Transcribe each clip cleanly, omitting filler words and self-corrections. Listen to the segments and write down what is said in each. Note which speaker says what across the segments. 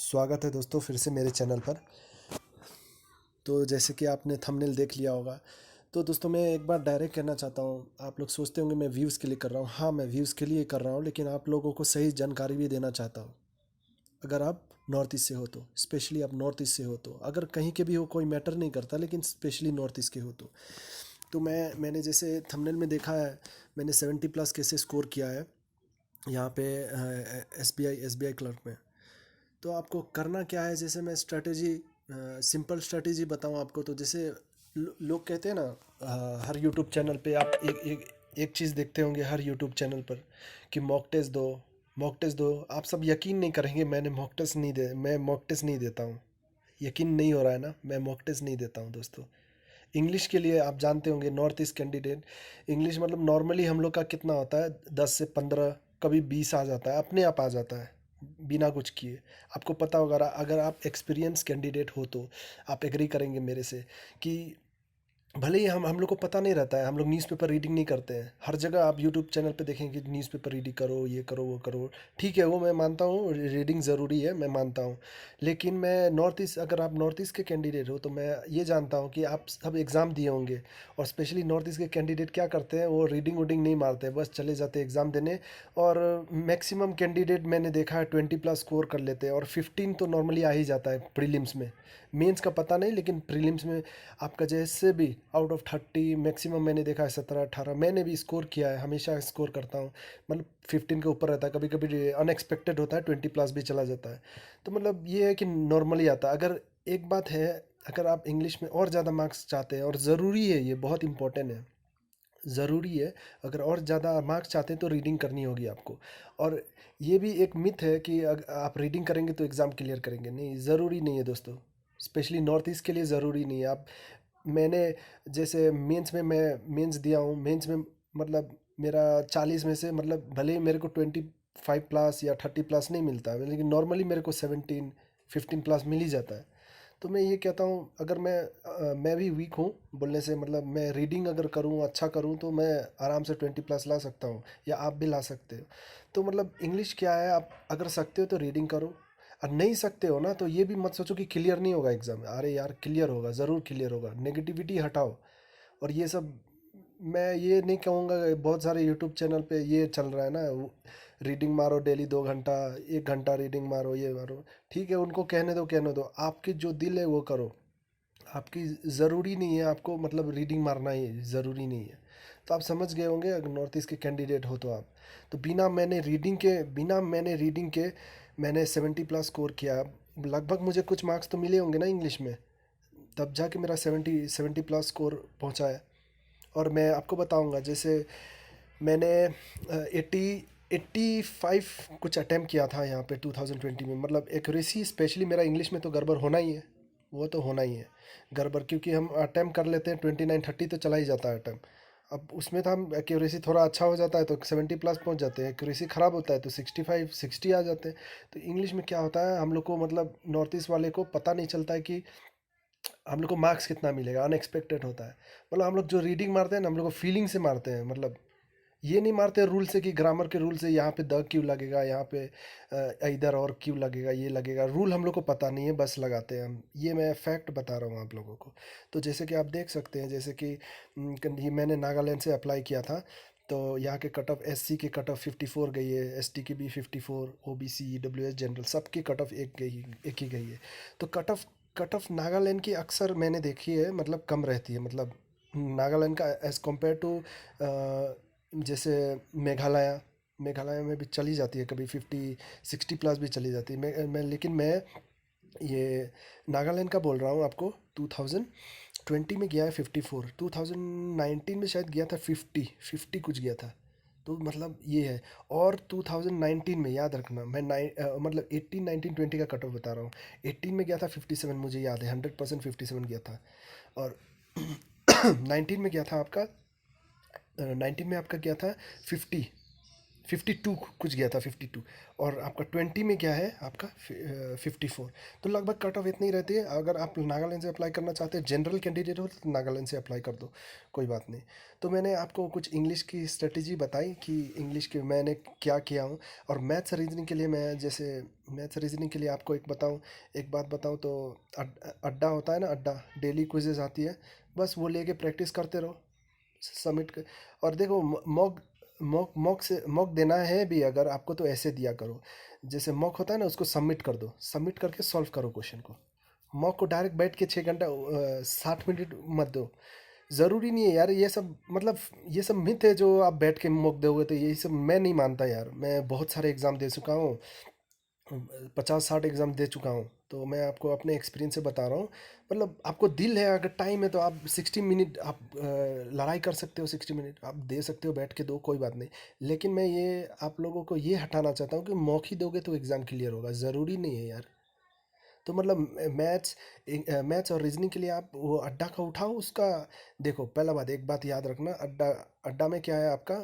Speaker 1: स्वागत है दोस्तों फिर से मेरे चैनल पर। तो जैसे कि आपने थंबनेल देख लिया होगा, तो दोस्तों मैं एक बार डायरेक्ट कहना चाहता हूँ। आप लोग सोचते होंगे मैं व्यूज़ के लिए कर रहा हूँ। हाँ, मैं व्यूज़ के लिए कर रहा हूँ, लेकिन आप लोगों को सही जानकारी भी देना चाहता हूँ। अगर आप नॉर्थ ईस्ट से हो तो, स्पेशली आप नॉर्थ ईस्ट से हो तो, अगर कहीं के भी हो कोई मैटर नहीं करता, लेकिन स्पेशली नॉर्थ ईस्ट के हो तो मैंने जैसे थंबनेल में देखा है, मैंने 70+ कैसे स्कोर किया है यहाँ पे एस बी आई क्लर्क में। तो आपको करना क्या है, जैसे मैं स्ट्रैटेजी, सिंपल स्ट्रैटेजी बताऊं आपको। तो जैसे लोग कहते हैं ना, हर यूट्यूब चैनल पे आप एक चीज़ देखते होंगे हर यूट्यूब चैनल पर कि मॉक टेस्ट दो। आप सब यकीन नहीं करेंगे, मैं मॉक टेस्ट नहीं देता हूँ। यकीन नहीं हो रहा है ना, मैं मॉक टेस्ट नहीं देता हूँ दोस्तों। इंग्लिश के लिए आप जानते होंगे, नॉर्थ ईस्ट कैंडिडेट इंग्लिश मतलब नॉर्मली हम लोग का कितना होता है, 10 से 15, कभी 20 आ जाता है, अपने आप आ जाता है बिना कुछ किए। आपको पता होगा, अगर आप एक्सपीरियंस कैंडिडेट हो तो आप एग्री करेंगे मेरे से कि भले ही हम लोग को पता नहीं रहता है, हम लोग न्यूज़पेपर रीडिंग नहीं करते हैं। हर जगह आप यूट्यूब चैनल पे देखेंगे कि न्यूज़पेपर रीडिंग करो, ये करो, वो करो। ठीक है, वो मैं मानता हूँ, रीडिंग ज़रूरी है, मैं मानता हूँ। लेकिन मैं नॉर्थ ईस्ट अगर आप नॉर्थ ईस्ट के कैंडिडेट हो तो मैं ये जानता हूँ कि आप सब एग्ज़ाम दिए होंगे। और स्पेशली नॉर्थ ईस्ट के कैंडिडेट क्या करते हैं, वो रीडिंग वूडिंग नहीं मारते, बस चले जाते हैं एग्ज़ाम देने। और मैक्सिमम कैंडिडेट मैंने देखा है 20+ स्कोर कर लेते हैं, और 15 तो नॉर्मली आ ही जाता है प्रीलिम्स में। मेंस का पता नहीं, लेकिन प्रीलिम्स में आपका जैसे भी आउट ऑफ 30 मैक्सिमम मैंने देखा है 17-18। मैंने भी स्कोर किया है, हमेशा स्कोर करता हूँ। मतलब 15 के ऊपर रहता है, कभी कभी अनएक्सपेक्टेड होता है 20+ भी चला जाता है। तो मतलब ये है कि नॉर्मली आता है। अगर एक बात है, अगर आप इंग्लिश में और ज़्यादा मार्क्स चाहते हैं, और ज़रूरी है, ये बहुत इंपॉर्टेंट है, ज़रूरी है, अगर और ज़्यादा मार्क्स चाहते हैं तो रीडिंग करनी होगी आपको। और ये भी एक मिथ है कि आप रीडिंग करेंगे तो एग्ज़ाम क्लियर करेंगे, नहीं, ज़रूरी नहीं है दोस्तों। स्पेशली नॉर्थ ईस्ट के लिए ज़रूरी नहीं है। आप मैंने जैसे मेंस में मैं मेंस दिया हूँ, मेंस में मतलब मेरा 40 में से, मतलब भले ही मेरे को 25+ या 30+ नहीं मिलता है, लेकिन नॉर्मली मेरे को 17-15+ मिल ही जाता है। तो मैं ये कहता हूँ, अगर मैं भी वीक हूँ बोलने से, मतलब मैं रीडिंग अगर करूँ, अच्छा करूँ, तो मैं आराम से 20+ ला सकता हूँ, या आप भी ला सकते हो। तो मतलब इंग्लिश क्या है, आप अगर सकते हो तो रीडिंग करो, और नहीं सकते हो ना तो ये भी मत सोचो कि क्लियर नहीं होगा एग्ज़ाम। अरे यार, क्लियर होगा, ज़रूर क्लियर होगा। नेगेटिविटी हटाओ। और ये सब मैं ये नहीं कहूँगा, बहुत सारे यूट्यूब चैनल पे ये चल रहा है ना, रीडिंग मारो डेली 2 घंटा, 1 घंटा रीडिंग मारो, ये मारो। ठीक है, उनको कहने दो, कहने दो, आपकी जो दिल है वो करो। आपकी ज़रूरी नहीं है आपको, मतलब रीडिंग मारना ही ज़रूरी नहीं है। तो आप समझ गए होंगे, अगर नॉर्थ ईस्ट के कैंडिडेट हो तो आप, तो बिना मैंने रीडिंग के मैंने 70+ स्कोर किया। लगभग मुझे कुछ मार्क्स तो मिले होंगे ना इंग्लिश में, तब जाके मेरा 70+ स्कोर पहुंचा है। और मैं आपको बताऊंगा, जैसे मैंने 85 कुछ अटैम्प्ट किया था यहाँ पे 2020 में। मतलब एक्यूरेसी, स्पेशली मेरा इंग्लिश में तो गड़बड़ होना ही है, वो तो होना ही है गड़बड़, क्योंकि हम अटैम्प्ट कर लेते हैं 29-30 तो चला ही जाता है अटैम्प्ट। अब उसमें तो हम एक्यूरेसी थोड़ा अच्छा हो जाता है तो 70+ पहुँच जाते हैं, एक्यूरेसी ख़राब होता है तो 65-60 आ जाते हैं। तो इंग्लिश में क्या होता है, हम लोग को, मतलब नॉर्थ ईस्ट वाले को पता नहीं चलता है कि हम लोग को मार्क्स कितना मिलेगा, अनएक्सपेक्टेड होता है। मतलब हम लोग जो रीडिंग मारते हैं ना, हम लोग को फीलिंग से मारते हैं। मतलब ये नहीं मारते रूल से कि ग्रामर के रूल से यहाँ पे द क्यों लगेगा, यहाँ पे इधर और क्यों लगेगा, ये लगेगा, रूल हम लोग को पता नहीं है, बस लगाते हैं हम। ये मैं फैक्ट बता रहा हूँ आप लोगों को। तो जैसे कि आप देख सकते हैं, जैसे कि ये मैंने नागालैंड से अप्लाई किया था, तो यहाँ के कट ऑफ, एससी की कट ऑफ 54 गई है, एसटी की भी 54, ओबीसी, ईडब्ल्यूएस, जनरल, सबकी कट ऑफ एक ही गई है। तो कट ऑफ नागालैंड की अक्सर मैंने देखी है, मतलब कम रहती है। मतलब नागालैंड का एज़ कम्पेयर टू जैसे मेघालय मेघालय में भी चली जाती है, कभी 50-60+ भी चली जाती है। लेकिन मैं ये नागालैंड का बोल रहा हूँ आपको। 2020 में गया है 54, 2019 में शायद गया था 50 कुछ गया था। तो मतलब ये है। और 2019 में याद रखना, मैं मतलब 18, 19, 20 का कट ऑफ बता रहा हूँ। 18 में गया था 57, मुझे याद है, 100% 57 गया था। और 19 में गया था आपका, 19 में आपका गया था 50, 52 कुछ गया था, 52। और आपका 20 में क्या है आपका 54। तो लगभग कट ऑफ इतनी रहती है। अगर आप नागालैंड से अप्लाई करना चाहते हैं, जनरल कैंडिडेट हो तो नागालैंड से अप्लाई कर दो, कोई बात नहीं। तो मैंने आपको कुछ इंग्लिश की स्ट्रेटजी बताई कि इंग्लिश के मैंने क्या किया हूँ। और मैथ्स रीजनिंग के लिए मैं जैसे मैथ्स रीजनिंग के लिए आपको एक बात बताऊँ तो अड्डा होता है ना, अड्डा डेली क्विजेज आती है, बस वो लेके प्रैक्टिस करते रहो, सबमिट कर। और देखो मॉक मॉक मॉक से मॉक देना है भी अगर आपको तो ऐसे दिया करो, जैसे मॉक होता है ना, उसको सबमिट कर दो, सबमिट करके सॉल्व करो क्वेश्चन को। मॉक को डायरेक्ट बैठ के 6 घंटा 60 मिनट मत दो। ज़रूरी नहीं है यार ये सब, मतलब ये सब मिथ है जो आप बैठ के मॉक दोगे तो यही सब मैं नहीं मानता यार। मैं बहुत सारे एग्ज़ाम दे चुका हूँ, 50-60 एग्ज़ाम दे चुका हूँ, तो मैं आपको अपने एक्सपीरियंस से बता रहा हूँ। मतलब आपको दिल है, अगर टाइम है तो आप 60 मिनट आप लड़ाई कर सकते हो, 60 मिनट आप दे सकते हो, बैठ के दो, कोई बात नहीं। लेकिन मैं ये आप लोगों को ये हटाना चाहता हूँ कि मौखी दोगे तो एग्ज़ाम क्लियर होगा, ज़रूरी नहीं है यार। तो मतलब मैथ्स और रीजनिंग के लिए आप वो अड्डा का उठाओ उसका। देखो पहला बात, एक बात याद रखना, अड्डा अड्डा में क्या है आपका,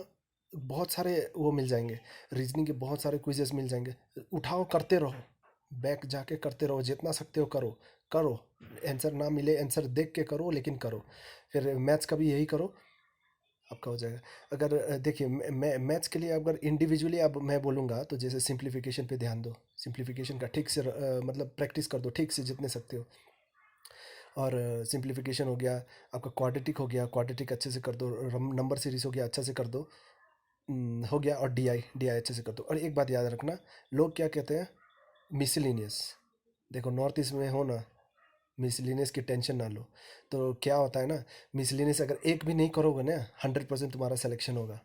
Speaker 1: बहुत सारे वो मिल जाएंगे, रीजनिंग के बहुत सारे क्विजेस मिल जाएंगे। उठाओ, करते रहो, बैक जाके करते रहो, जितना सकते हो करो, करो। आंसर ना मिले, आंसर देख के करो, लेकिन करो। फिर मैथ्स का भी यही करो, आपका हो जाएगा। अगर देखिए मैं मैथ्स के लिए अगर इंडिविजुअली अब मैं बोलूँगा तो जैसे सिंप्लीफिकेशन पे ध्यान दो, सिंप्लीफिकेशन का ठीक से मतलब प्रैक्टिस कर दो ठीक से जितने सकते हो। और सिंप्लीफिकेशन हो गया, आपका क्वाड्रेटिक हो गया, क्वाड्रेटिक अच्छे से कर दो। नंबर सीरीज हो गया, अच्छा से कर दो। हो गया। और डी आई अच्छे से कर दो। और एक बात याद रखना, लोग क्या कहते हैं, मिसलिनियस। देखो नॉर्थ ईस्ट में हो ना, मिसलिनियस की टेंशन ना लो। तो क्या होता है ना, मिसलिनियस अगर एक भी नहीं करोगे ना, 100% तुम्हारा सिलेक्शन होगा।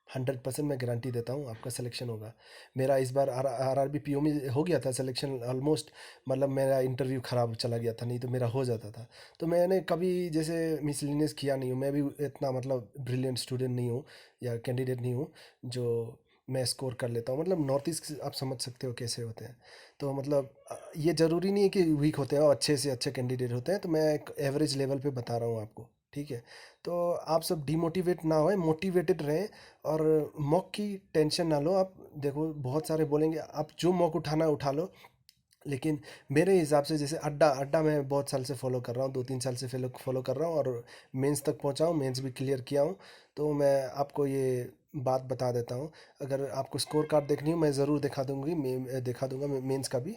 Speaker 1: 100% मैं गारंटी देता हूँ आपका सिलेक्शन होगा। मेरा इस बार R R B P O में हो गया था सिलेक्शन ऑलमोस्ट। मतलब मेरा इंटरव्यू ख़राब चला गया था, नहीं तो मेरा हो जाता था। तो मैंने कभी जैसे मिसलिनियस किया नहीं हूँ, मैं भी इतना मतलब ब्रिलियंट स्टूडेंट नहीं हूँ या कैंडिडेट नहीं हूँ जो मैं स्कोर कर लेता हूँ। मतलब नॉर्थ ईस्ट आप समझ सकते हो कैसे होते हैं। तो मतलब ये ज़रूरी नहीं है कि वीक होते हैं और अच्छे से अच्छे कैंडिडेट होते हैं, तो मैं एक एवरेज लेवल पे बता रहा हूँ आपको, ठीक है। तो आप सब डिमोटिवेट ना होए, मोटिवेटेड रहें। और मॉक की टेंशन ना लो आप। देखो बहुत सारे बोलेंगे, आप जो मॉक उठाना है उठा लो, लेकिन मेरे हिसाब से जैसे अड्डा अड्डा मैं बहुत साल से फॉलो कर रहा हूँ, 2-3 साल से फॉलो कर रहा हूँ, और मेंस तक पहुँचा हूँ, मेंस भी क्लियर किया हूँ। तो मैं आपको ये बात बता देता हूँ, अगर आपको स्कोर कार्ड देखनी हो मैं ज़रूर दिखा दूंगा मेंस का भी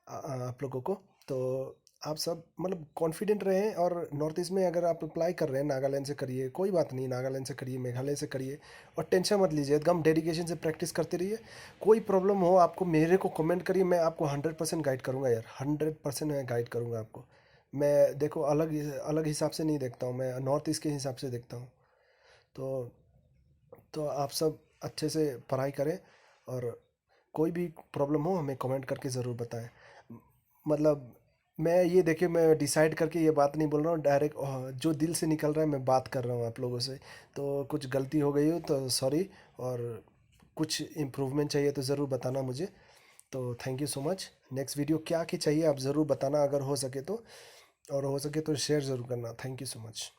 Speaker 1: आप लोगों को। तो आप सब मतलब कॉन्फिडेंट रहें। और नॉर्थ ईस्ट में अगर आप अप्लाई कर रहे हैं, नागालैंड से करिए, कोई बात नहीं, नागालैंड से करिए, मेघालय से करिए, और टेंशन मत लीजिए, एकदम डेडिकेशन से प्रैक्टिस करते रहिए। कोई प्रॉब्लम हो आपको मेरे को कमेंट करिए, मैं आपको 100% गाइड करूँगा यार, 100% मैं गाइड करूँगा आपको। मैं देखो अलग अलग हिसाब से नहीं देखता हूँ, मैं नॉर्थ ईस्ट के हिसाब से देखता हूँ। तो आप सब अच्छे से पढ़ाई करें, और कोई भी प्रॉब्लम हो हमें कमेंट करके ज़रूर बताएं। मतलब मैं ये देखिए, मैं डिसाइड करके ये बात नहीं बोल रहा हूँ, डायरेक्ट जो दिल से निकल रहा है मैं बात कर रहा हूँ आप लोगों से। तो कुछ गलती हो गई हो तो सॉरी, और कुछ इम्प्रूवमेंट चाहिए तो ज़रूर बताना मुझे। तो thank you so much. Next video क्या की चाहिए आप ज़रूर बताना, अगर हो सके तो, और हो सके तो शेयर ज़रूर करना। Thank you so much.